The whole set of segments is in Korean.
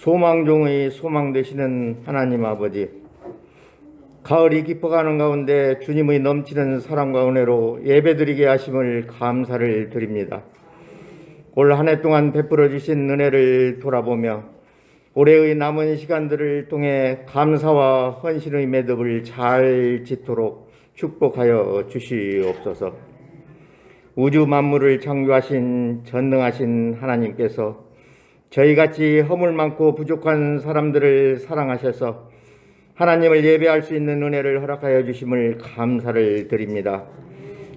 소망종의 소망 되시는 하나님 아버지, 가을이 깊어가는 가운데 주님의 넘치는 사랑과 은혜로 예배드리게 하심을 감사를 드립니다. 올 한 해 동안 베풀어 주신 은혜를 돌아보며 올해의 남은 시간들을 통해 감사와 헌신의 매듭을 잘 짓도록 축복하여 주시옵소서. 우주 만물을 창조하신 전능하신 하나님께서 저희같이 허물 많고 부족한 사람들을 사랑하셔서 하나님을 예배할 수 있는 은혜를 허락하여 주심을 감사를 드립니다.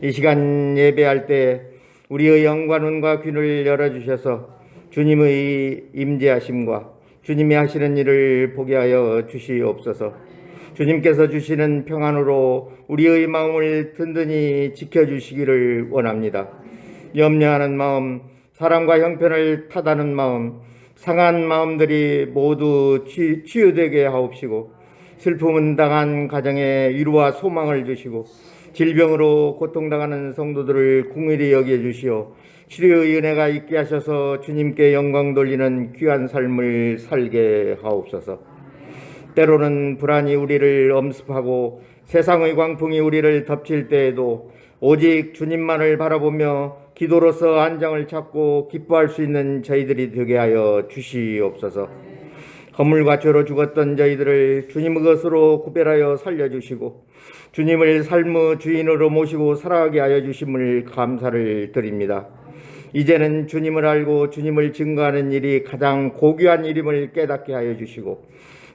이 시간 예배할 때 우리의 영과 눈과 귀를 열어주셔서 주님의 임재하심과 주님이 하시는 일을 보게 하여 주시옵소서. 주님께서 주시는 평안으로 우리의 마음을 든든히 지켜주시기를 원합니다. 염려하는 마음, 사랑과 형편을 탓하는 마음, 상한 마음들이 모두 치유되게 하옵시고 슬픔은 당한 가정에 위로와 소망을 주시고 질병으로 고통당하는 성도들을 긍휼히 여겨주시오 치료의 은혜가 있게 하셔서 주님께 영광 돌리는 귀한 삶을 살게 하옵소서. 때로는 불안이 우리를 엄습하고 세상의 광풍이 우리를 덮칠 때에도 오직 주님만을 바라보며 기도로서 안정을 찾고 기뻐할 수 있는 저희들이 되게 하여 주시옵소서. 허물과 죄로 죽었던 저희들을 주님의 것으로 구별하여 살려주시고 주님을 삶의 주인으로 모시고 살아가게 하여 주심을 감사를 드립니다. 이제는 주님을 알고 주님을 증거하는 일이 가장 고귀한 일임을 깨닫게 하여 주시고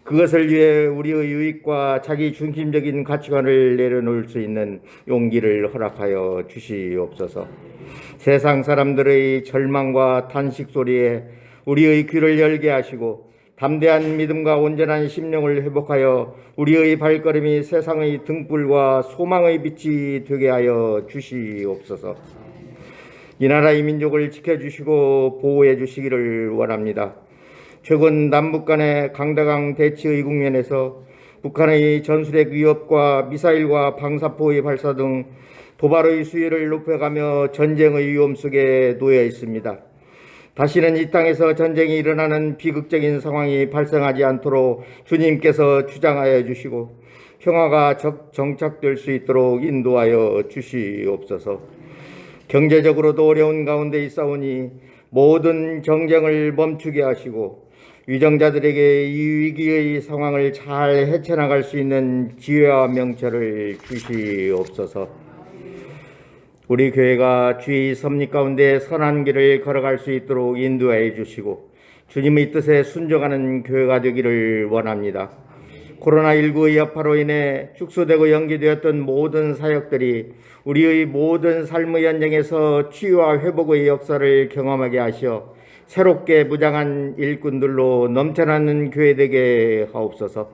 그것을 위해 우리의 유익과 자기 중심적인 가치관을 내려놓을 수 있는 용기를 허락하여 주시옵소서. 세상 사람들의 절망과 탄식 소리에 우리의 귀를 열게 하시고 담대한 믿음과 온전한 심령을 회복하여 우리의 발걸음이 세상의 등불과 소망의 빛이 되게 하여 주시옵소서. 이 나라의 민족을 지켜주시고 보호해 주시기를 원합니다. 최근 남북 간의 강대강 대치의 국면에서 북한의 전술핵 위협과 미사일과 방사포의 발사 등 도발의 수위를 높여가며 전쟁의 위험 속에 놓여 있습니다. 다시는 이 땅에서 전쟁이 일어나는 비극적인 상황이 발생하지 않도록 주님께서 주장하여 주시고 평화가 정착될 수 있도록 인도하여 주시옵소서. 경제적으로도 어려운 가운데 있사오니 모든 경쟁을 멈추게 하시고 위정자들에게 이 위기의 상황을 잘 헤쳐나갈 수 있는 지혜와 명철을 주시옵소서. 우리 교회가 주의 섭리 가운데 선한 길을 걸어갈 수 있도록 인도해 주시고 주님의 뜻에 순종하는 교회가 되기를 원합니다. 코로나19의 여파로 인해 축소되고 연기되었던 모든 사역들이 우리의 모든 삶의 현장에서 치유와 회복의 역사를 경험하게 하시어 새롭게 무장한 일꾼들로 넘쳐나는 교회 되게 하옵소서.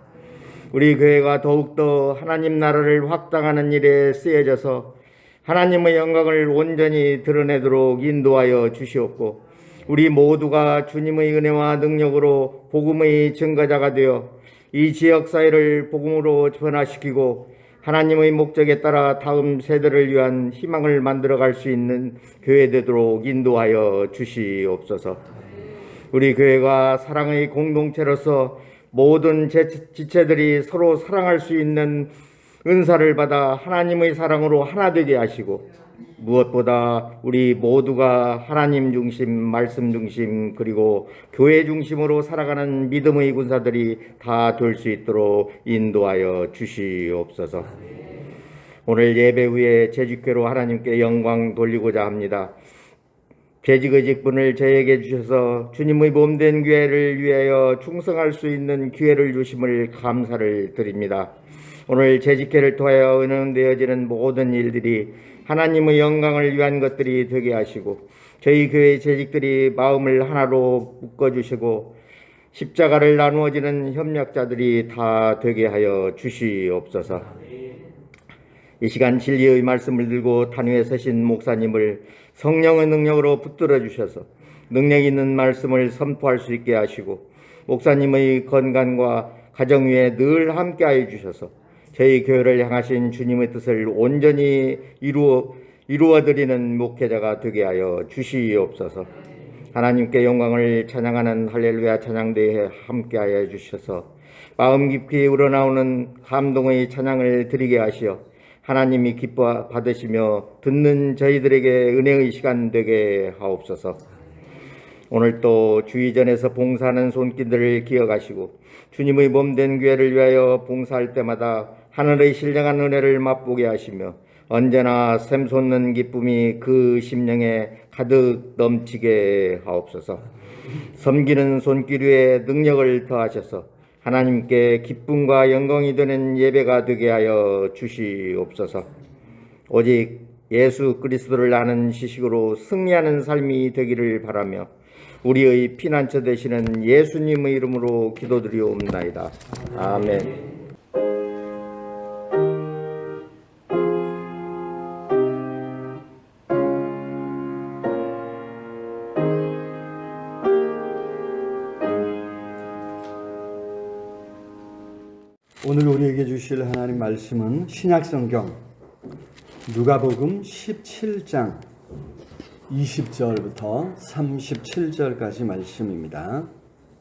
우리 교회가 더욱더 하나님 나라를 확장하는 일에 쓰여져서 하나님의 영광을 온전히 드러내도록 인도하여 주시옵고 우리 모두가 주님의 은혜와 능력으로 복음의 증거자가 되어 이 지역사회를 복음으로 변화시키고 하나님의 목적에 따라 다음 세대를 위한 희망을 만들어갈 수 있는 교회 되도록 인도하여 주시옵소서. 우리 교회가 사랑의 공동체로서 모든 지체들이 서로 사랑할 수 있는 은사를 받아 하나님의 사랑으로 하나 되게 하시고 무엇보다 우리 모두가 하나님 중심, 말씀 중심, 그리고 교회 중심으로 살아가는 믿음의 군사들이 다 될 수 있도록 인도하여 주시옵소서. 오늘 예배 후에 재직회로 하나님께 영광 돌리고자 합니다. 재직의 직분을 저에게 주셔서 주님의 몸된 교회를 위하여 충성할 수 있는 기회를 주심을 감사를 드립니다. 오늘 재직회를 통하여 은행되어지는 모든 일들이 하나님의 영광을 위한 것들이 되게 하시고 저희 교회 재직들이 마음을 하나로 묶어주시고 십자가를 나누어지는 협력자들이 다 되게 하여 주시옵소서. 이 시간 진리의 말씀을 들고 단위에 서신 목사님을 성령의 능력으로 붙들어 주셔서 능력 있는 말씀을 선포할 수 있게 하시고 목사님의 건강과 가정 위에 늘 함께하여 주셔서 저희 교회를 향하신 주님의 뜻을 온전히 이루어드리는 목회자가 되게 하여 주시옵소서. 하나님께 영광을 찬양하는 할렐루야 찬양대에 함께하여 주셔서 마음 깊이 우러나오는 감동의 찬양을 드리게 하시어 하나님이 기뻐 받으시며 듣는 저희들에게 은혜의 시간 되게 하옵소서. 오늘 또 주의전에서 봉사하는 손길들을 기억하시고 주님의 몸된 교회를 위하여 봉사할 때마다 하늘의 신령한 은혜를 맛보게 하시며 언제나 샘솟는 기쁨이 그 심령에 가득 넘치게 하옵소서. 섬기는 손길 위에 능력을 더하셔서 하나님께 기쁨과 영광이 되는 예배가 되게 하여 주시옵소서. 오직 예수 그리스도를 아는 지식으로 승리하는 삶이 되기를 바라며 우리의 피난처 되시는 예수님의 이름으로 기도드리옵나이다. 아멘. 오늘 우리에게 주실 하나님 말씀은 신약성경 누가복음 17장 20절부터 37절까지 말씀입니다.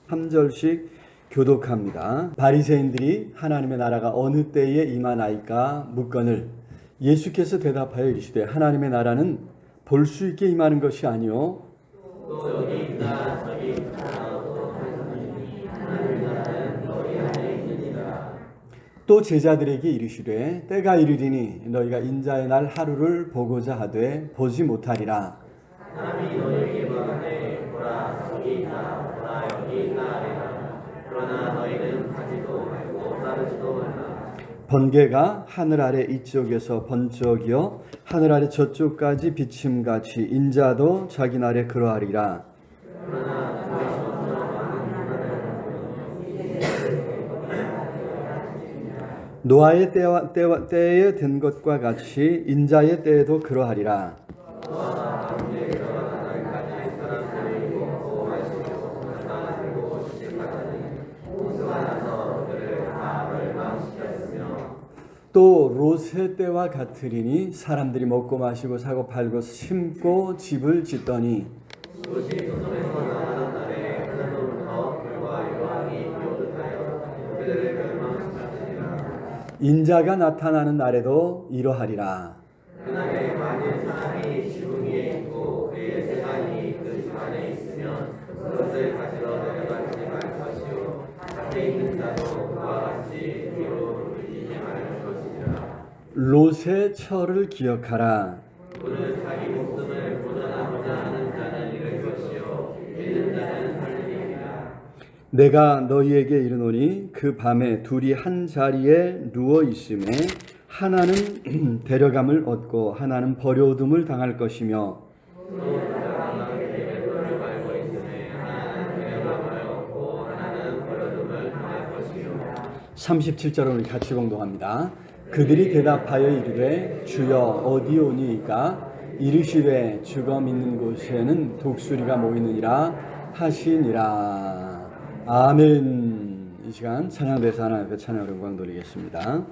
3절씩 교독합니다. 바리새인들이 하나님의 나라가 어느 때에 임하나이까 묻거늘 예수께서 대답하여 이르시되 하나님의 나라는 볼 수 있게 임하는 것이 아니요 또 제자들에게 이르시되 때가 이르리니 너희가 인자의 날 하루를 보고자 하되 보지 못하리라. 사람이 너희에게 말하되 보라 저기 있다 보라 여기 있다 하리라. 그러나 너희는 가지도 말고 따르지도 말라. 번개가 하늘 아래 이쪽에서 번쩍이어 하늘 아래 저쪽까지 비침같이 인자도 자기 날에 그러하리라. 그러나 노아의 때에 된 것과 같이 인자의 때에도 그러하리라. 또 롯의 때와 같으리니 사람들이 먹고 마시고 사고 팔고 심고 집을 짓더니 인자가 나타나는 날에도 이러하리라. 그날에 만일 사람이 지붕 위에 있고 그의 재산이 그 집안에 있으면 그것을 가지러 내려가지 말 것이요 밭에 있는 자도 그와 같이 뒤로 물리지 말 것이니라. 롯의 철을 기억하라. 오늘 자기 목숨을 보존하고자 하는 자는 잃을 것이요 잃는 자는 살리리라. 내가 너희에게 이르노니 그 밤에 둘이 한 자리에 누워 있음에 하나는 데려감을 얻고 하나는 버려둠을 당할 것이며 37절을 우리 같이 봉독합니다. 그들이 대답하여 이르되 주여 어디 오니이까 이르시되 주거 있는 곳에는 독수리가 모이느니라 하시니라. 아멘. 이 시간 찬양대사 하나님 앞에 찬양으로 영광 돌리겠습니다.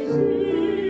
시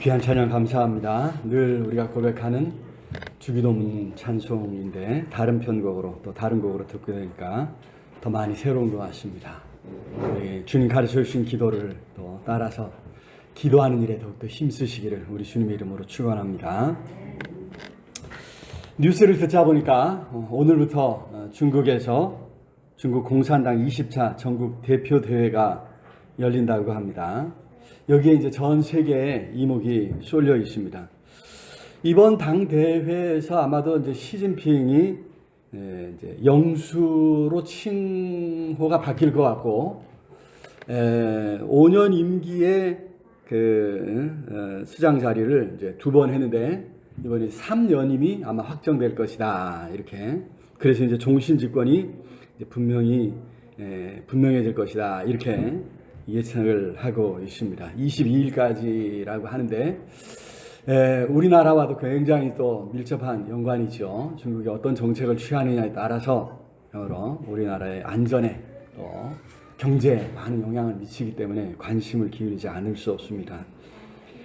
귀한 찬양 감사합니다. 늘 우리가 고백하는 주기도문 찬송인데 다른 편곡으로 또 다른 곡으로 듣게 되니까 더 많이 새로운 것 같습니다. 우리 주님 가르쳐 주신 기도를 또 따라서 기도하는 일에 더욱더 힘쓰시기를 우리 주님의 이름으로 축원합니다. 뉴스를 듣자 보니까 오늘부터 중국에서 중국 공산당 20차 전국 대표 대회가 열린다고 합니다. 여기에 이제 전 세계에 이목이 쏠려 있습니다. 이번 당 대회에서 아마도 이제 시진핑이 이제 영수로 칭호가 바뀔 것 같고, 5년 임기의 그 수장 자리를 이제 2번 했는데 이번에 3년임이 아마 확정될 것이다. 이렇게. 그래서 이제 종신 집권이 이제 분명해질 것이다. 이렇게 예측을 하고 있습니다. 22일까지라고 하는데 우리나라와도 굉장히 또 밀접한 연관이죠. 중국이 어떤 정책을 취하느냐에 따라서 우리나라의 안전에 또 경제에 많은 영향을 미치기 때문에 관심을 기울이지 않을 수 없습니다.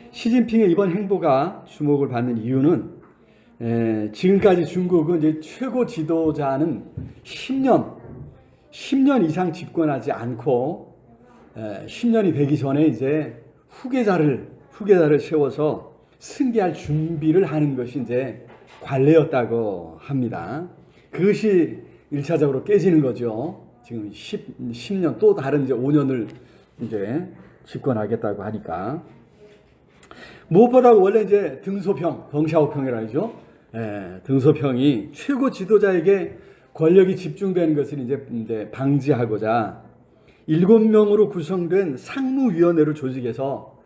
시진핑의 이번 행보가 주목을 받는 이유는 지금까지 중국은 이제 최고 지도자는 10년 이상 집권하지 않고 10년이 되기 전에 이제 후계자를 세워서 승계할 준비를 하는 것이 이제 관례였다고 합니다. 그것이 1차적으로 깨지는 거죠. 지금 10년 또 다른 이제 5년을 이제 집권하겠다고 하니까. 무엇보다 원래 이제 덩샤오평이라 하죠. 등소평이 최고 지도자에게 권력이 집중되는 것을 이제 방지하고자 7명으로 구성된 상무위원회를 조직해서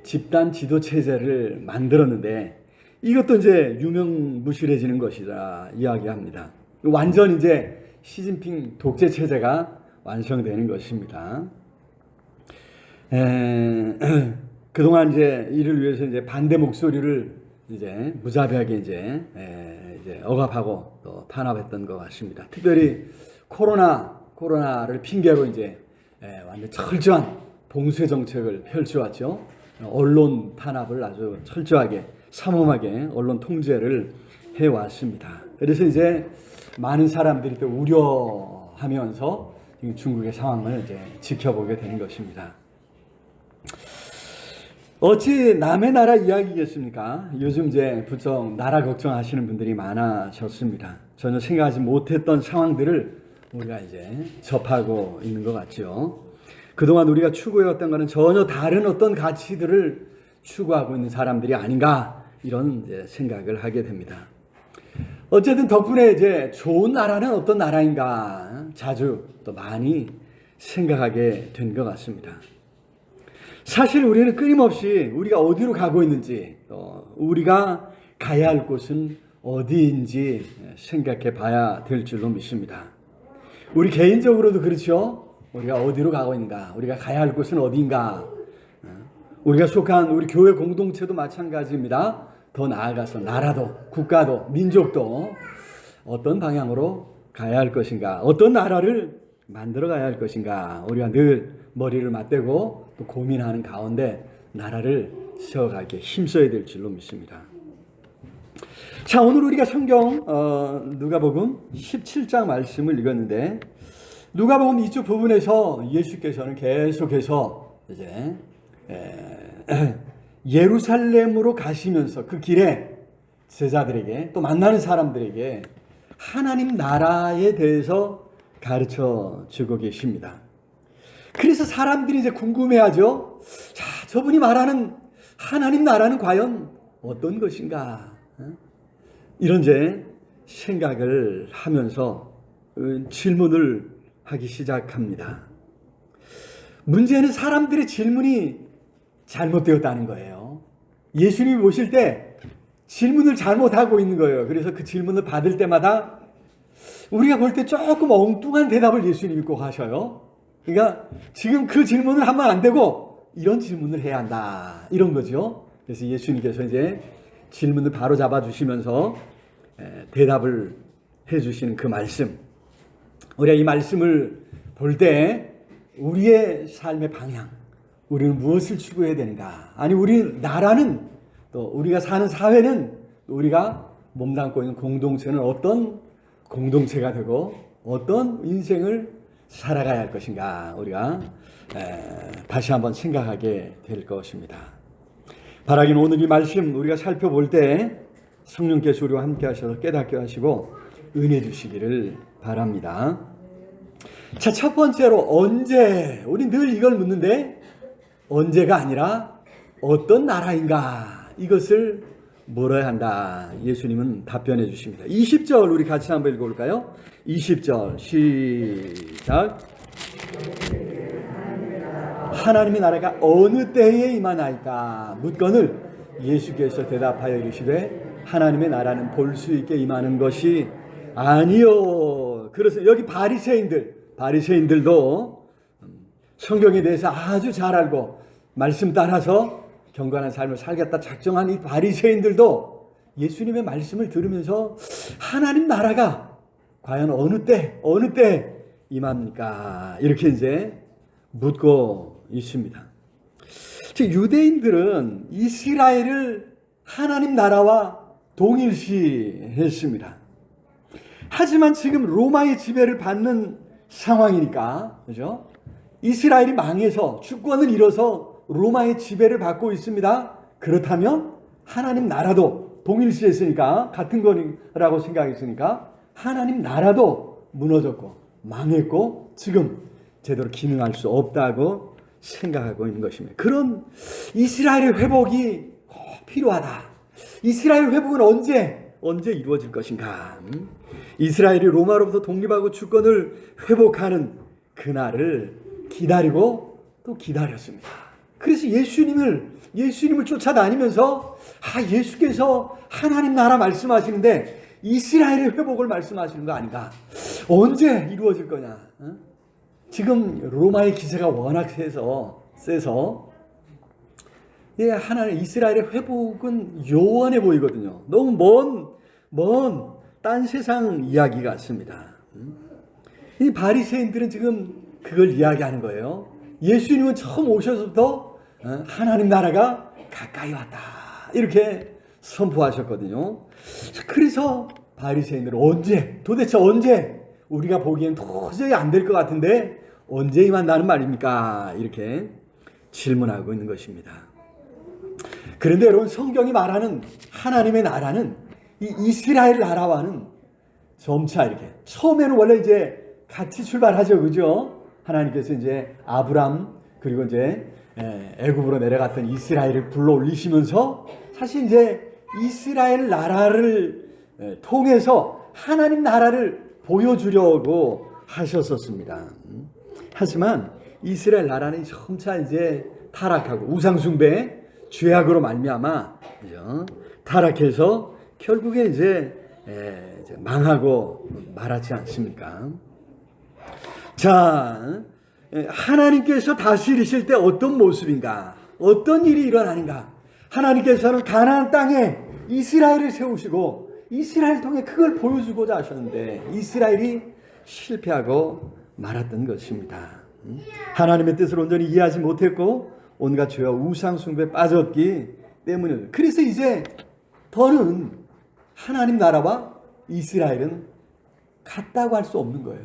집단 지도 체제를 만들었는데 이것도 이제 유명무실해지는 것이다 이야기합니다. 완전 이제 시진핑 독재 체제가 완성되는 것입니다. 그동안 이제 이를 위해서 이제 반대 목소리를 이제 무자비하게 이제 억압하고 또 탄압했던 것 같습니다. 특별히 코로나를 핑계로 이제 완전 철저한 봉쇄 정책을 펼쳐왔죠. 언론 탄압을 아주 철저하게 삼엄하게 언론 통제를 해왔습니다. 그래서 이제 많은 사람들이 또 우려하면서 중국의 상황을 이제 지켜보게 되는 것입니다. 어찌 남의 나라 이야기겠습니까? 요즘 이제 부쩍 나라 걱정하시는 분들이 많아졌습니다. 전혀 생각하지 못했던 상황들을 우리가 이제 접하고 있는 것 같죠. 그동안 우리가 추구해왔던 것은 전혀 다른 어떤 가치들을 추구하고 있는 사람들이 아닌가 이런 이제 생각을 하게 됩니다. 어쨌든 덕분에 이제 좋은 나라는 어떤 나라인가 자주 또 많이 생각하게 된 것 같습니다. 사실 우리는 끊임없이 우리가 어디로 가고 있는지 또 우리가 가야 할 곳은 어디인지 생각해 봐야 될 줄로 믿습니다. 우리 개인적으로도 그렇죠. 우리가 어디로 가고 있는가, 우리가 가야 할 곳은 어디인가, 우리가 속한 우리 교회 공동체도 마찬가지입니다. 더 나아가서 나라도 국가도 민족도 어떤 방향으로 가야 할 것인가, 어떤 나라를 만들어 가야 할 것인가, 우리가 늘 머리를 맞대고 또 고민하는 가운데 나라를 세워가기에 힘써야 될 줄로 믿습니다. 자, 오늘 우리가 성경 누가복음 17장 말씀을 읽었는데, 누가복음 이쪽 부분에서 예수께서는 계속해서 이제 예루살렘으로 가시면서 그 길에 제자들에게 또 만나는 사람들에게 하나님 나라에 대해서 가르쳐 주고 계십니다. 그래서 사람들이 이제 궁금해하죠. 자, 저분이 말하는 하나님 나라는 과연 어떤 것인가? 이런 이제 생각을 하면서 질문을 하기 시작합니다. 문제는 사람들의 질문이 잘못되었다는 거예요. 예수님이 오실 때 질문을 잘못하고 있는 거예요. 그래서 그 질문을 받을 때마다 우리가 볼 때 조금 엉뚱한 대답을 예수님이 꼭 하셔요. 그러니까 지금 그 질문을 하면 안 되고 이런 질문을 해야 한다, 이런 거죠. 그래서 예수님께서 이제 질문을 바로 잡아주시면서 대답을 해주시는 그 말씀, 우리가 이 말씀을 볼 때 우리의 삶의 방향, 우리는 무엇을 추구해야 되는가, 아니 우리 나라는, 또 우리가 사는 사회는, 우리가 몸담고 있는 공동체는 어떤 공동체가 되고 어떤 인생을 살아가야 할 것인가, 우리가 다시 한번 생각하게 될 것입니다. 바라기는 오늘 이 말씀 우리가 살펴볼 때 성령께서 우리와 함께 하셔서 깨닫게 하시고 은혜 주시기를 바랍니다. 자, 첫 번째로 언제, 우리 늘 이걸 묻는데 언제가 아니라 어떤 나라인가, 이것을 물어야 한다. 예수님은 답변해 주십니다. 20절 우리 같이 한번 읽어볼까요? 20절 시작. 하나님의 나라가 어느 때에 임하나이까 묻거늘 예수께서 대답하여 이르시되 하나님의 나라는 볼 수 있게 임하는 것이 아니요. 그래서 여기 바리새인들도 성경에 대해서 아주 잘 알고 말씀 따라서 경건한 삶을 살겠다 작정한 이 바리새인들도 예수님의 말씀을 들으면서 하나님 나라가 과연 어느 때 임합니까? 이렇게 이제 묻고 있습니다. 유대인들은 이스라엘을 하나님 나라와 동일시했습니다. 하지만 지금 로마의 지배를 받는 상황이니까, 그죠? 이스라엘이 망해서 주권을 잃어서 로마의 지배를 받고 있습니다. 그렇다면 하나님 나라도 동일시했으니까, 같은 거라고 생각했으니까 하나님 나라도 무너졌고 망했고 지금 제대로 기능할 수 없다고 생각하고 있는 것입니다. 그런 이스라엘의 회복이 꼭 필요하다. 이스라엘 회복은 언제 이루어질 것인가? 이스라엘이 로마로부터 독립하고 주권을 회복하는 그날을 기다리고 또 기다렸습니다. 그래서 예수님을 쫓아다니면서 예수께서 하나님 나라 말씀하시는데 이스라엘의 회복을 말씀하시는 거 아닌가? 언제 이루어질 거냐? 지금 로마의 기세가 워낙 세서 하나님 이스라엘의 회복은 요원해 보이거든요. 너무 먼 딴 세상 이야기 같습니다. 이 바리새인들은 지금 그걸 이야기하는 거예요. 예수님은 처음 오셔서부터 하나님 나라가 가까이 왔다, 이렇게 선포하셨거든요. 그래서 바리새인들은 도대체 언제, 우리가 보기엔 도저히 안 될 것 같은데 언제 임한다는 말입니까? 이렇게 질문하고 있는 것입니다. 그런데 여러분, 성경이 말하는 하나님의 나라는 이 이스라엘 나라와는 점차 이렇게, 처음에는 원래 이제 같이 출발하죠, 그죠? 하나님께서 이제 아브람 그리고 이제 애굽으로 내려갔던 이스라엘을 불러 올리시면서 사실 이제 이스라엘 나라를 통해서 하나님 나라를 보여주려고 하셨었습니다. 하지만 이스라엘 나라는 점차 이제 타락하고 우상숭배, 죄악으로 말미암아 타락해서 결국에 이제 망하고 말았지 않습니까? 자, 하나님께서 다스리실 때 어떤 모습인가? 어떤 일이 일어나는가? 하나님께서는 가나안 땅에 이스라엘을 세우시고 이스라엘 통해 그걸 보여주고자 하셨는데 이스라엘이 실패하고 말았던 것입니다. 하나님의 뜻을 온전히 이해하지 못했고 온갖 죄와 우상 숭배에 빠졌기 때문에, 그래서 이제 더는 하나님 나라와 이스라엘은 같다고 할 수 없는 거예요.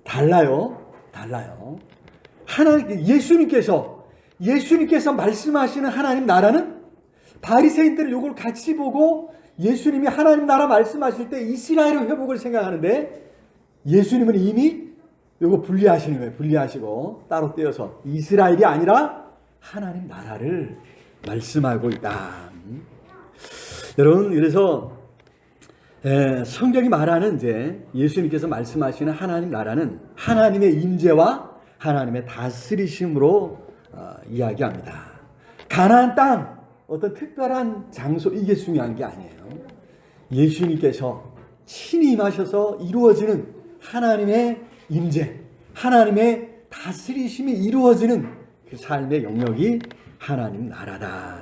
달라요. 예수님께서 말씀하시는 하나님 나라는 바리새인들은 이걸 같이 보고 예수님이 하나님 나라 말씀하실 때 이스라엘의 회복을 생각하는데 예수님은 이미 이거 분리하시는 거예요. 분리하시고 따로 떼어서 이스라엘이 아니라 하나님 나라를 말씀하고 있다. 여러분, 그래서 성경이 말하는 이제 예수님께서 말씀하시는 하나님 나라는 하나님의 임재와 하나님의 다스리심으로 이야기합니다. 가나안 땅, 어떤 특별한 장소, 이게 중요한 게 아니에요. 예수님께서 친히 임하셔서 이루어지는 하나님의 임재, 하나님의 다스리심이 이루어지는 그 삶의 영역이 하나님 나라다.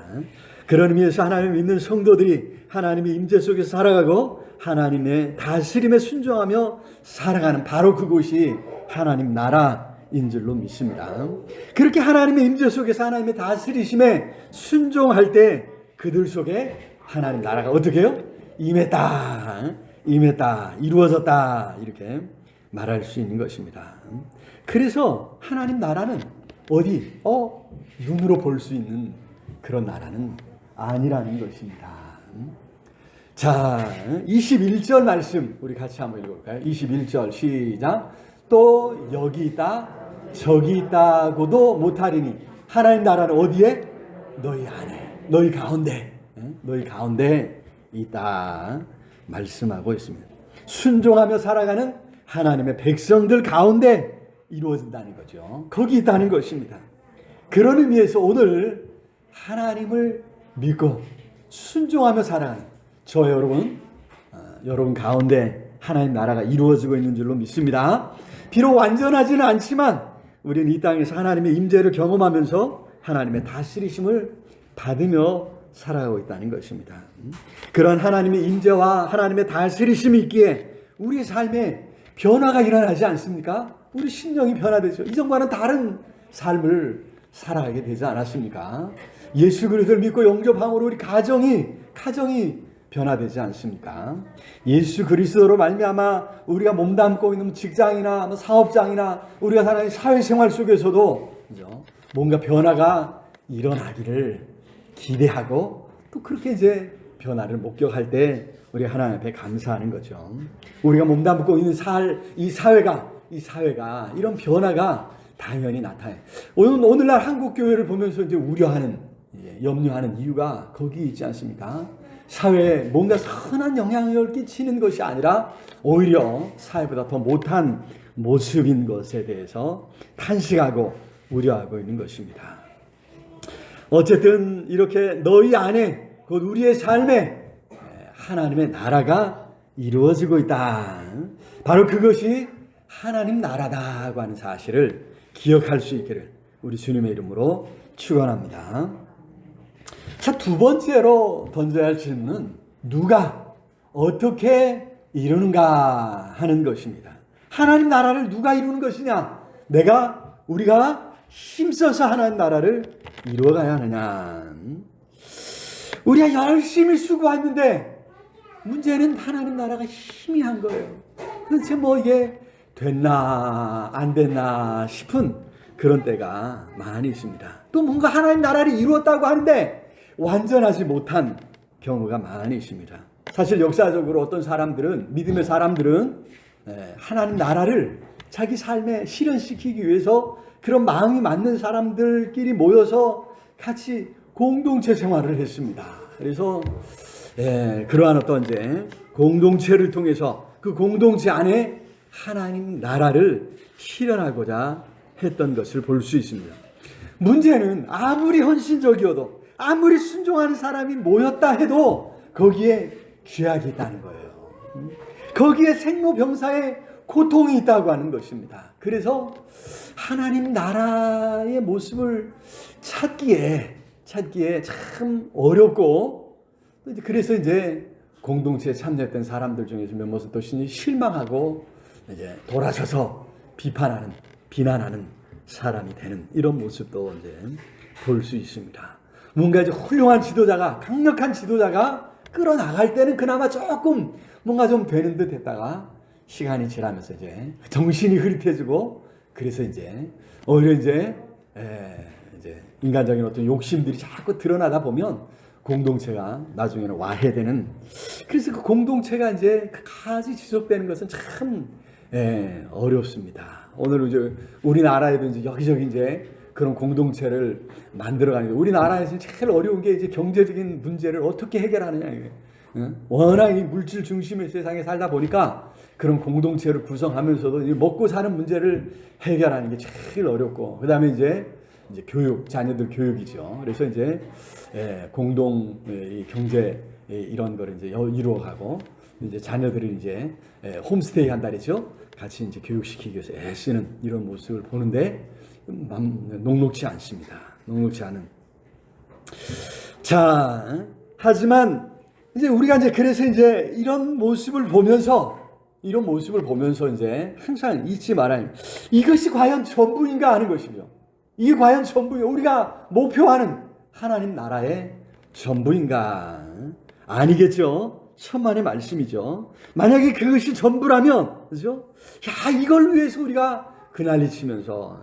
그런 의미에서 하나님을 믿는 성도들이 하나님의 임재 속에서 살아가고 하나님의 다스림에 순종하며 살아가는 바로 그곳이 하나님 나라인 줄로 믿습니다. 그렇게 하나님의 임재 속에서 하나님의 다스리심에 순종할 때 그들 속에 하나님 나라가 어떻게 해요? 임했다, 이루어졌다, 이렇게 말할 수 있는 것입니다. 그래서 하나님 나라는 어디? 눈으로 볼 수 있는 그런 나라는 아니라는 것입니다. 자, 21절 말씀 우리 같이 한번 읽어볼까요? 21절 시작. 또 여기 있다 저기 있다고도 못하리니 하나님 나라는 어디에? 너희 안에, 너희 가운데 있다 말씀하고 있습니다. 순종하며 살아가는 하나님의 백성들 가운데 이루어진다는 거죠. 거기 있다는 것입니다. 그런 의미에서 오늘 하나님을 믿고 순종하며 살아가는 저 여러분 가운데 하나님 나라가 이루어지고 있는 줄로 믿습니다. 비록 완전하지는 않지만 우리는 이 땅에서 하나님의 임재를 경험하면서 하나님의 다스리심을 받으며 살아가고 있다는 것입니다. 그런 하나님의 임재와 하나님의 다스리심이 있기에 우리의 삶에 변화가 일어나지 않습니까? 우리 심령이 변화되죠. 이전과는 다른 삶을 살아가게 되지 않았습니까? 예수 그리스도를 믿고 영접함으로 우리 가정이 변화되지 않습니까? 예수 그리스도로 말미암아 우리가 몸담고 있는 직장이나 사업장이나 우리가 사는 사회생활 속에서도 뭔가 변화가 일어나기를 기대하고 또 그렇게 이제 변화를 목격할 때 우리 하나님 앞에 감사하는 거죠. 우리가 몸담고 있는 이 사회가 이런 변화가 당연히 나타나요. 오늘날 한국 교회를 보면서 이제 우려하는, 염려하는 이유가 거기 있지 않습니까? 사회에 뭔가 선한 영향을 끼치는 것이 아니라 오히려 사회보다 더 못한 모습인 것에 대해서 탄식하고 우려하고 있는 것입니다. 어쨌든 이렇게 너희 안에 곧 우리의 삶에 하나님의 나라가 이루어지고 있다. 바로 그것이 하나님 나라다고 하는 사실을 기억할 수 있기를 우리 주님의 이름으로 축원합니다. 자, 두 번째로 던져야 할 질문은 누가 어떻게 이루는가 하는 것입니다. 하나님 나라를 누가 이루는 것이냐? 우리가 힘써서 하나님 나라를 이루어가야 하느냐? 우리가 열심히 수고했는데 문제는 하나님 나라가 희미한 거예요. 도대체 이게 됐나 안 됐나 싶은 그런 때가 많이 있습니다. 또 뭔가 하나님 나라를 이루었다고 하는데 완전하지 못한 경우가 많이 있습니다. 사실 역사적으로 어떤 사람들은, 믿음의 사람들은 하나님 나라를 자기 삶에 실현시키기 위해서 그런 마음이 맞는 사람들끼리 모여서 같이 공동체 생활을 했습니다. 그래서 그러한 어떤 이제 공동체를 통해서 그 공동체 안에 하나님 나라를 실현하고자 했던 것을 볼 수 있습니다. 문제는 아무리 헌신적이어도 아무리 순종하는 사람이 모였다 해도 거기에 죄악이 있다는 거예요. 거기에 생로병사의 고통이 있다고 하는 것입니다. 그래서 하나님 나라의 모습을 찾기에 참 어렵고, 그래서 이제 공동체에 참여했던 사람들 중에서 몇 모습 또 실망하고 이제 돌아서서 비난하는 사람이 되는 이런 모습도 이제 볼 수 있습니다. 뭔가 이제 훌륭한 지도자가, 강력한 지도자가 끌어나갈 때는 그나마 조금 뭔가 좀 되는 듯 했다가 시간이 지나면서 이제 정신이 흐릿해지고 그래서 이제 오히려 이제 인간적인 어떤 욕심들이 자꾸 드러나다 보면 공동체가 나중에는 와해되는, 그래서 그 공동체가 이제 끝까지 지속되는 것은 참 어렵습니다. 오늘 이제 우리나라에도 이제 여기저기 이제 그런 공동체를 만들어가는데, 우리나라에서 제일 어려운 게 이제 경제적인 문제를 어떻게 해결하느냐 이게. 워낙 이 물질 중심의 세상에 살다 보니까 그런 공동체를 구성하면서도 먹고 사는 문제를 해결하는 게 제일 어렵고, 그다음에 이제 교육, 자녀들 교육이죠. 그래서 이제 공동 이 경제 이런 거를 이제 이루어가고, 이제 자녀들을 이제 홈스테이 한다 그랬죠. 같이 이제 교육시키기 위해서 애쓰는 이런 모습을 보는데 녹록지 않습니다. 녹록지 않은. 자, 하지만 이제 우리가 이제 그래서 이제 이런 모습을 보면서 이제 항상 잊지 말아야, 이것이 과연 전부인가 하는 것이며, 이게 과연 전부인가, 우리가 목표하는 하나님 나라의 전부인가? 아니겠죠. 천만의 말씀이죠. 만약에 그것이 전부라면, 그죠? 야, 이걸 위해서 우리가 그난리 치면서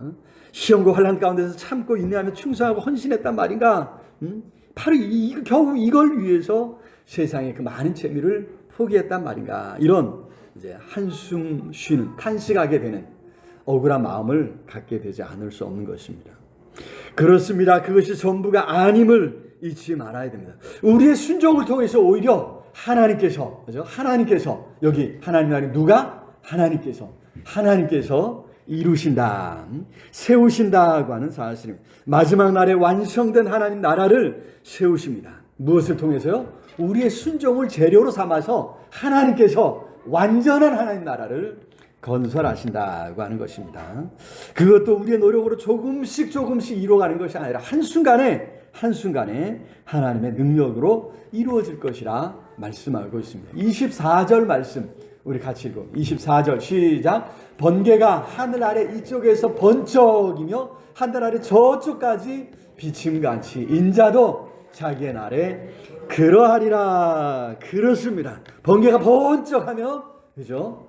시험과 환난 가운데서 참고 인내하며 충성하고 헌신했단 말인가? 바로 겨우 이걸 위해서 세상의 그 많은 재미를 포기했단 말인가? 이런 이제 한숨 쉬는, 탄식하게 되는 억울한 마음을 갖게 되지 않을 수 없는 것입니다. 그렇습니다. 그것이 전부가 아님을 잊지 말아야 됩니다. 우리의 순종을 통해서 오히려 하나님께서, 그죠? 하나님께서, 여기 하나님 안에 누가? 하나님께서 이루신다, 세우신다고 하는 사실입니다. 마지막 날에 완성된 하나님 나라를 세우십니다. 무엇을 통해서요? 우리의 순종을 재료로 삼아서 하나님께서 완전한 하나님 나라를 건설하신다고 하는 것입니다. 그것도 우리의 노력으로 조금씩 이루어가는 것이 아니라 한순간에 하나님의 능력으로 이루어질 것이라 말씀하고 있습니다. 24절 말씀 우리 같이 읽어. 24절 시작. 번개가 하늘 아래 이쪽에서 번쩍이며 하늘 아래 저쪽까지 비침같이 인자도 자기의 날에 그러하리라. 그렇습니다. 번개가 번쩍하며, 그죠?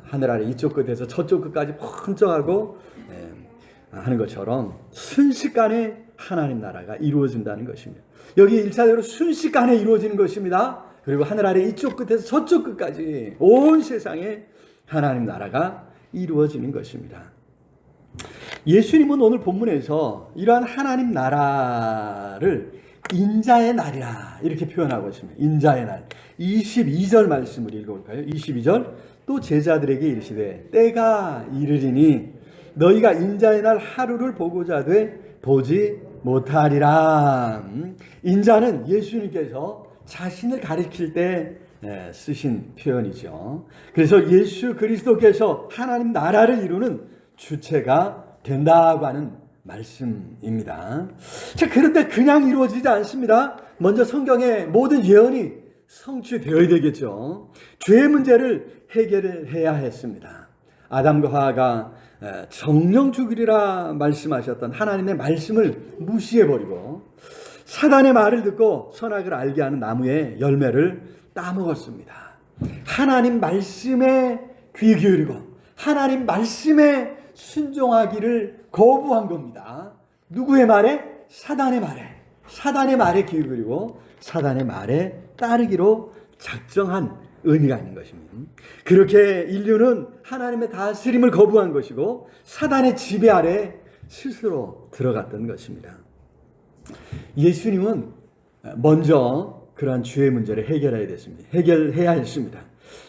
하늘 아래 이쪽 끝에서 저쪽 끝까지 번쩍하고 하는 것처럼 순식간에 하나님 나라가 이루어진다는 것입니다. 여기 1차적으로 순식간에 이루어지는 것입니다. 그리고 하늘 아래 이쪽 끝에서 저쪽 끝까지 온 세상에 하나님 나라가 이루어지는 것입니다. 예수님은 오늘 본문에서 이러한 하나님 나라를 인자의 날이라 이렇게 표현하고 있습니다. 인자의 날. 22절 말씀을 읽어볼까요? 22절. 또 제자들에게 이르시되 때가 이르리니 너희가 인자의 날 하루를 보고자 돼 보지 못하리라. 인자는 예수님께서 자신을 가리킬 때 쓰신 표현이죠. 그래서 예수 그리스도께서 하나님 나라를 이루는 주체가 된다고 하는 말씀입니다. 자, 그런데 그냥 이루어지지 않습니다. 먼저 성경의 모든 예언이 성취되어야 되겠죠. 죄의 문제를 해결해야 했습니다. 아담과 하와가 정령 죽이리라 말씀하셨던 하나님의 말씀을 무시해버리고 사단의 말을 듣고 선악을 알게 하는 나무의 열매를 따먹었습니다. 하나님 말씀에 귀 기울이고 하나님 말씀에 순종하기를 거부한 겁니다. 누구의 말에? 사단의 말에. 사단의 말에 귀 기울이고 사단의 말에 따르기로 작정한 의미가 있는 것입니다. 그렇게 인류는 하나님의 다스림을 거부한 것이고 사단의 지배 아래 스스로 들어갔던 것입니다. 예수님은 먼저 그러한 죄의 문제를 해결해야 했습니다.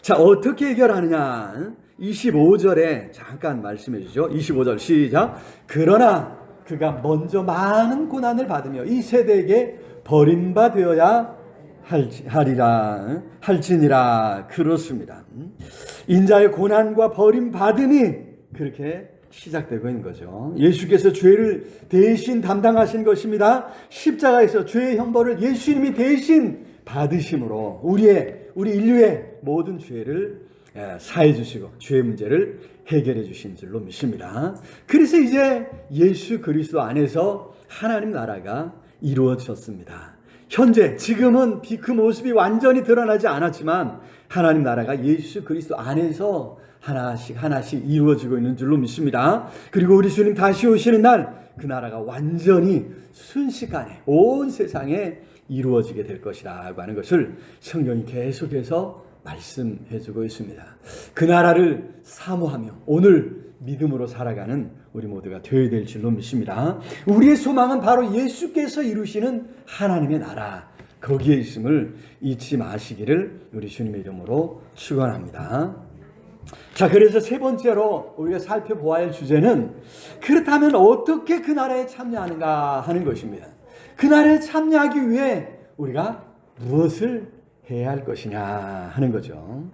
자, 어떻게 해결하느냐? 25절에 잠깐 말씀해 주죠. 25절 시작. 그러나 그가 먼저 많은 고난을 받으며 이 세대에게 버림받아야 할지니라. 그렇습니다. 인자의 고난과 버림받음이 그렇게 시작되고 있는 거죠. 예수께서 죄를 대신 담당하신 것입니다. 십자가에서 죄의 형벌을 예수님이 대신 받으심으로 우리 인류의 모든 죄를 사해 주시고 죄의 문제를 해결해 주신 줄로 믿습니다. 그래서 이제 예수 그리스도 안에서 하나님 나라가 이루어졌습니다. 현재 지금은 그 모습이 완전히 드러나지 않았지만 하나님 나라가 예수 그리스도 안에서 하나씩 하나씩 이루어지고 있는 줄로 믿습니다. 그리고 우리 주님 다시 오시는 날 그 나라가 완전히 순식간에 온 세상에 이루어지게 될 것이라고 하는 것을 성경이 계속해서 말씀해주고 있습니다. 그 나라를 사모하며 오늘 믿음으로 살아가는 우리 모두가 되어야 될 줄로 믿습니다. 우리의 소망은 바로 예수께서 이루시는 하나님의 나라, 거기에 있음을 잊지 마시기를 우리 주님의 이름으로 축원합니다. 자, 그래서 세 번째로 우리가 살펴보아야 할 주제는 그렇다면 어떻게 그 나라에 참여하는가 하는 것입니다. 그 나라에 참여하기 위해 우리가 무엇을 해야 할 것이냐 하는 거죠.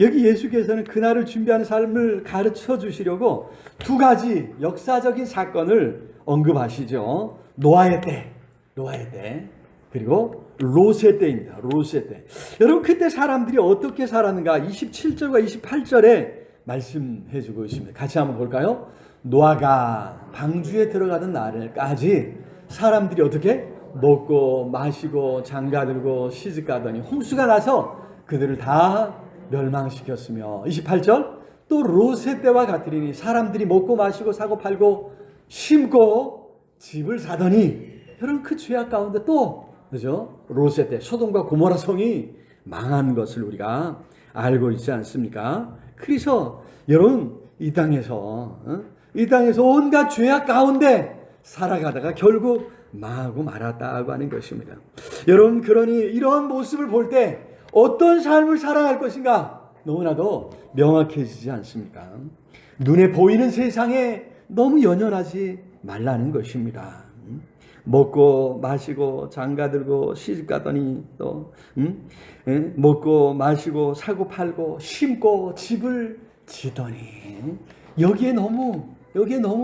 여기 예수께서는 그날을 준비하는 삶을 가르쳐 주시려고 두 가지 역사적인 사건을 언급하시죠. 노아의 때, 그리고 롯의 때입니다. 롯의 때. 여러분, 그때 사람들이 어떻게 살았는가 27절과 28절에 말씀해 주고 있습니다. 같이 한번 볼까요? 노아가 방주에 들어가던 날까지 사람들이 어떻게 먹고 마시고 장가들고 시집가더니 홍수가 나서 그들을 다 멸망시켰으며 28절 또 롯의 때와 같으리니 사람들이 먹고 마시고 사고 팔고 심고 집을 사더니 여러분 그 죄악 가운데 또 그죠? 롯의 때 소돔과 고모라 성이 망한 것을 우리가 알고 있지 않습니까? 그래서 여러분 이 땅에서 온갖 죄악 가운데 살아가다가 결국 망하고 말았다고 하는 것입니다. 여러분 그러니 이러한 모습을 볼 때 어떤 삶을 살아갈 것인가 너무나도 명확해지지 않습니까? 눈에 보이는 세상에 너무 연연하지 말라는 것입니다. 먹고 마시고 장가들고 시집가더니 또 먹고 마시고 사고 팔고 심고 집을 지더니 여기에 너무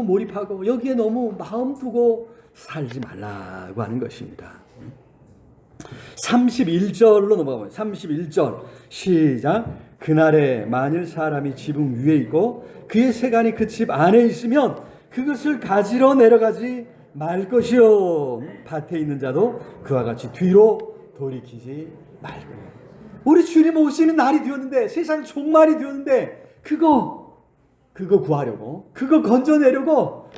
몰입하고 여기에 너무 마음 두고 살지 말라고 하는 것입니다. 31절로 넘어가면 31절 시작. 그날에 만일 사람이 지붕 위에 있고 그의 세간이 그 집 안에 있으면 그것을 가지러 내려가지 말 것이요 밭에 있는 자도 그와 같이 뒤로 돌이키지 말고. 우리 주님 오시는 날이 되었는데 세상 종말이 되었는데 그거 구하려고 그거 건져내려고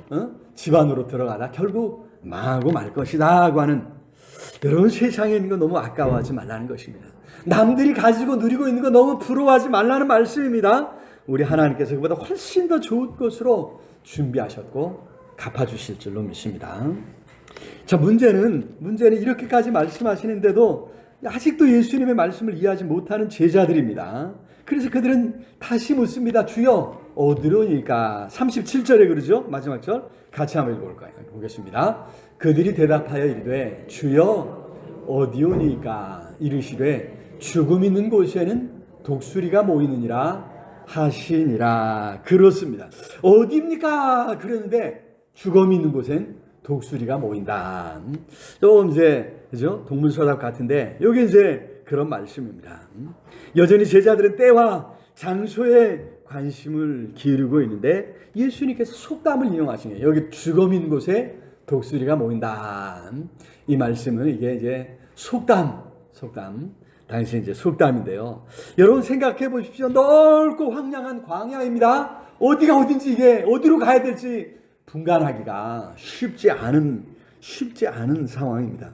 집 안으로 들어가다 결국 망하고 말 것이다 하고 하는 여러분 세상에 있는 거 너무 아까워하지 말라는 것입니다. 남들이 가지고 누리고 있는 거 너무 부러워하지 말라는 말씀입니다. 우리 하나님께서 그보다 훨씬 더 좋은 것으로 준비하셨고 갚아주실 줄로 믿습니다. 자, 문제는 이렇게까지 말씀하시는데도 아직도 예수님의 말씀을 이해하지 못하는 제자들입니다. 그래서 그들은 다시 묻습니다. 주여 어디로니까? 37절에 그러죠. 마지막 절 같이 한번 읽어볼까요? 보겠습니다. 그들이 대답하여 이르되 주여 어디오니까? 이르시되 죽음 있는 곳에는 독수리가 모이느니라 하시니라. 그렇습니다. 어디입니까? 그랬는데 죽음이 있는 곳엔 독수리가 모인다. 좀 이제 그죠? 동문서답 같은데 여기 이제 그런 말씀입니다. 여전히 제자들은 때와 장소에 관심을 기울이고 있는데 예수님께서 속담을 인용하신 거예요. 여기 죽음 있는 곳에 독수리가 모인다. 이 말씀은 이게 이제 속담 당시 이제 속담인데요. 여러분 생각해 보십시오. 넓고 황량한 광야입니다. 어디가 어딘지 이게 어디로 가야 될지 분간하기가 쉽지 않은 상황입니다.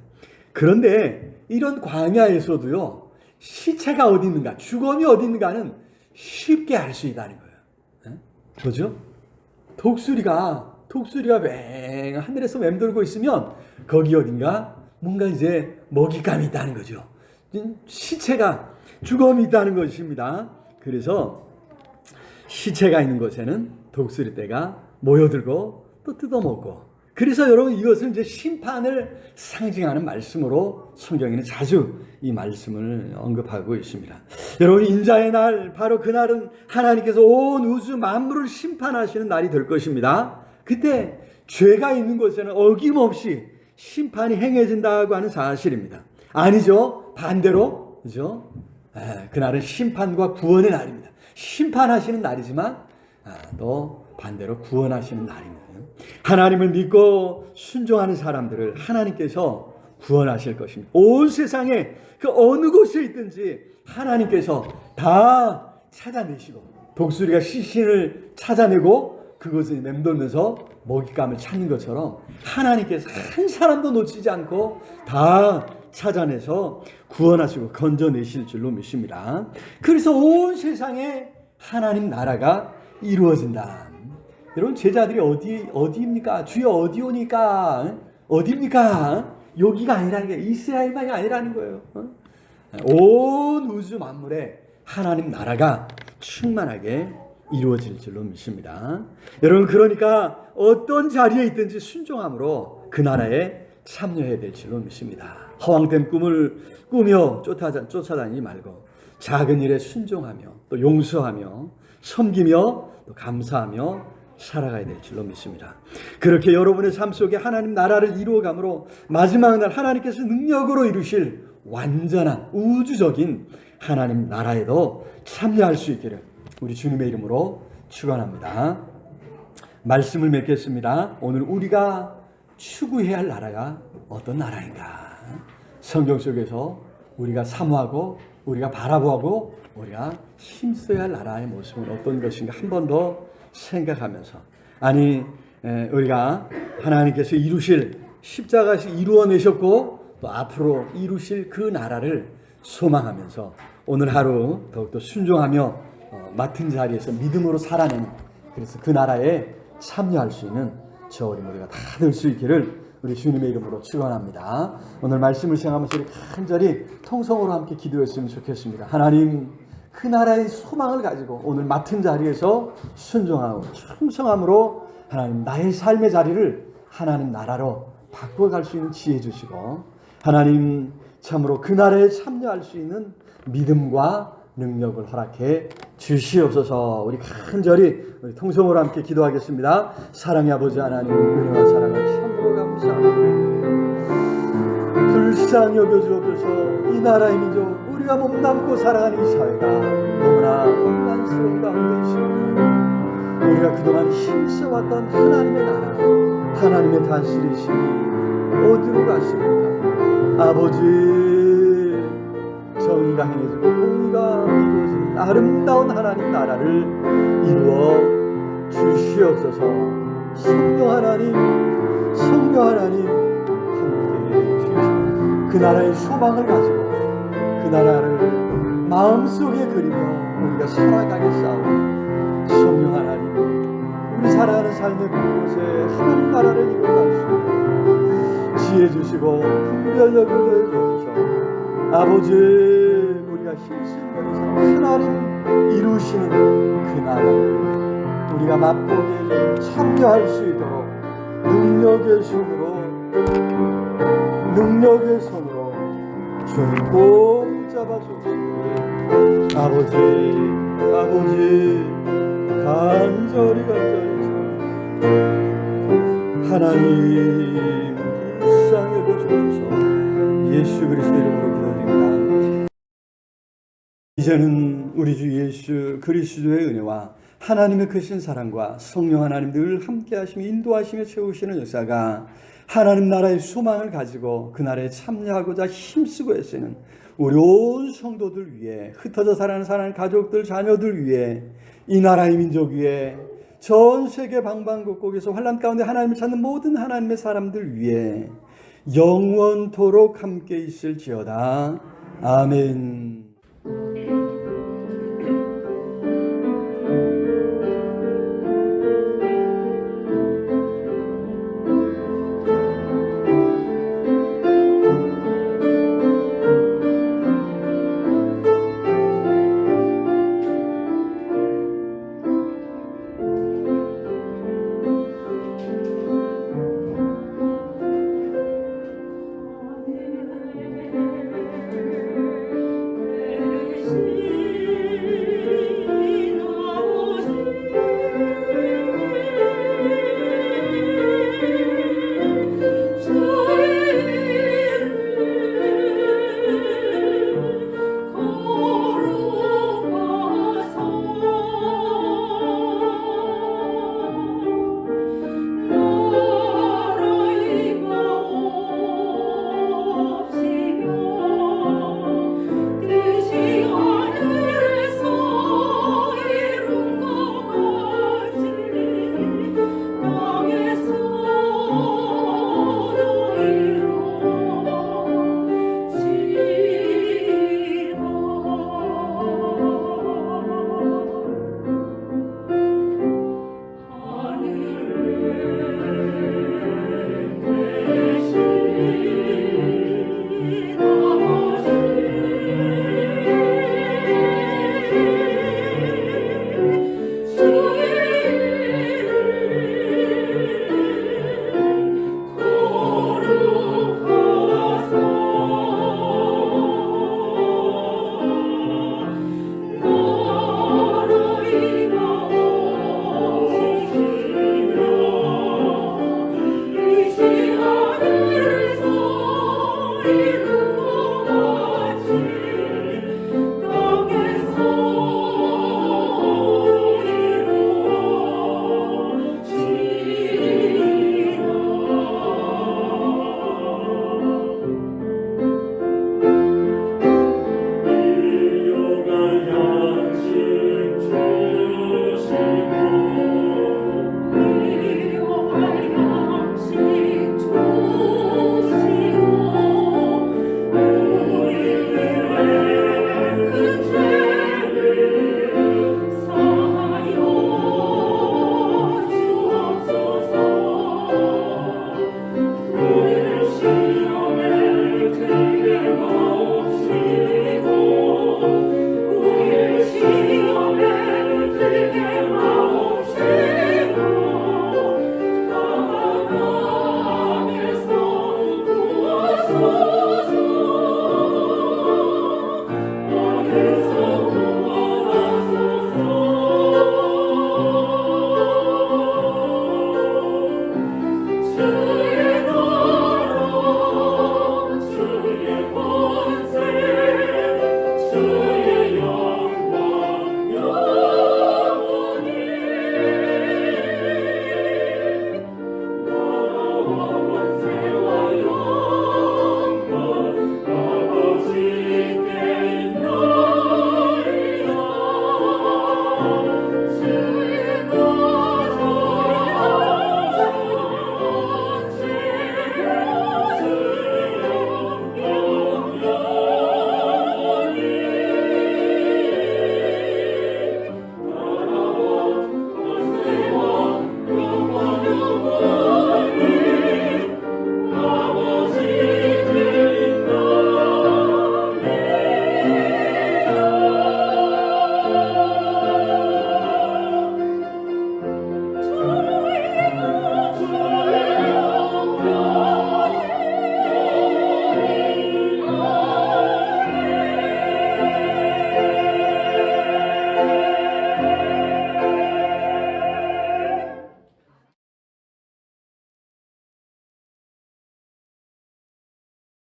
그런데 이런 광야에서도요, 시체가 어디 있는가, 죽음이 어디 있는가는 쉽게 알 수 있다는 거예요. 그죠? 독수리가 맹 하늘에서 맴돌고 있으면 거기 어딘가 뭔가 이제 먹잇감이 있다는 거죠. 시체가 죽음이 있다는 것입니다. 그래서 시체가 있는 곳에는 독수리 떼가 모여들고 또 뜯어먹고. 그래서 여러분 이것은 이제 심판을 상징하는 말씀으로 성경에는 자주 이 말씀을 언급하고 있습니다. 여러분 인자의 날, 바로 그날은 하나님께서 온 우주 만물을 심판하시는 날이 될 것입니다. 그때 죄가 있는 곳에는 어김없이 심판이 행해진다고 하는 사실입니다. 아니죠. 반대로, 그죠? 그날은 심판과 구원의 날입니다. 심판하시는 날이지만 또 반대로 구원하시는 날입니다. 하나님을 믿고 순종하는 사람들을 하나님께서 구원하실 것입니다. 온 세상에 그 어느 곳에 있든지 하나님께서 다 찾아내시고, 독수리가 시신을 찾아내고 그곳에 맴돌면서 먹잇감을 찾는 것처럼 하나님께서 한 사람도 놓치지 않고 다 찾아내서 구원하시고 건져내실 줄로 믿습니다. 그래서 온 세상에 하나님 나라가 이루어진다. 여러분, 제자들이 어디입니까? 주여 어디 오니까? 어디입니까? 여기가 아니라는 게, 이스라엘만이 아니라는 거예요. 온 우주 만물에 하나님 나라가 충만하게 이루어질 줄로 믿습니다. 여러분, 그러니까 어떤 자리에 있든지 순종함으로 그 나라에 참여해야 될 줄로 믿습니다. 허황된 꿈을 꾸며 쫓아다니지 말고 작은 일에 순종하며 또 용서하며 섬기며 또 감사하며 살아가야 될 줄로 믿습니다. 그렇게 여러분의 삶 속에 하나님 나라를 이루어감으로 마지막 날 하나님께서 능력으로 이루실 완전한 우주적인 하나님 나라에도 참여할 수 있기를 우리 주님의 이름으로 축원합니다. 말씀을 맺겠습니다. 오늘 우리가 추구해야 할 나라가 어떤 나라인가? 성경 속에서 우리가 사모하고 우리가 바라보고 우리가 힘써야 할 나라의 모습은 어떤 것인가 한 번 더 생각하면서, 아니 우리가 하나님께서 이루실 십자가에서 이루어내셨고 또 앞으로 이루실 그 나라를 소망하면서 오늘 하루 더욱더 순종하며 맡은 자리에서 믿음으로 살아내는, 그래서 그 나라에 참여할 수 있는 저 우리 모두가 다 될 수 있기를 우리 주님의 이름으로 축원합니다. 오늘 말씀을 생각하면서 우리 간절히 통성으로 함께 기도했으면 좋겠습니다. 하나님, 그 나라의 소망을 가지고 오늘 맡은 자리에서 순종하고 충성함으로 하나님 나의 삶의 자리를 하나님 나라로 바꿔갈 수 있는 지혜 주시고, 하나님 참으로 그 나라에 참여할 수 있는 믿음과 능력을 허락해 주시옵소서. 우리 간절히 우리 통성으로 함께 기도하겠습니다. 사랑의 아버지 하나님, 은혜와 사랑을 참으로 감사합니다. 불쌍히 여겨주옵소서. 이 나라의 민족, 우리가 몸담고 살아가는 이 사회가 너무나 혼란스러운 가운데 있습니다. 우리가 그동안 힘써왔던 하나님의 나라, 하나님의 다스리심이 어디로 갔습니까? 아버지, 정의가 행해지고 공의가 이루어지는 아름다운 하나님 나라를 이루어 주시옵소서. 성령 하나님, 성령 하나님 함께해 주시옵소서. 그 나라의 소망을 가지고 그 나라를 마음속에 그리며 우리가 살아가겠사오니 성령 하나님, 우리 살아가는 삶의 곳곳에 하나님 나라를 이루어갈 수 있도록 지혜 주시고 분별력을 더해 주옵소서. 아버지, 우리가 힘쓰는 것 이상 하나님 이루시는 그 나라를 우리가 맛보게 해주고 참여할 수 있도록 능력의 손으로 주님 꼭 잡아주옵소서. 아버지, 아버지, 간절히 하나님 불쌍히 여겨주옵소서. 예수 그리스도 이름으로 기도드립니다. 이제는 우리 주 예수 그리스도의 은혜와 하나님의 크신 사랑과 성령 하나님 늘 함께 하시며 인도하시며 채우시는 역사가 하나님 나라의 소망을 가지고 그 나라에 참여하고자 힘쓰고 애쓰는 우리 온 성도들 위해, 흩어져 살아가는 가족들, 자녀들 위해, 이 나라의 민족 위에, 전 세계 방방곡곡에서 환난 가운데 하나님을 찾는 모든 하나님의 사람들 위해 영원토록 함께 있을지어다. 아멘.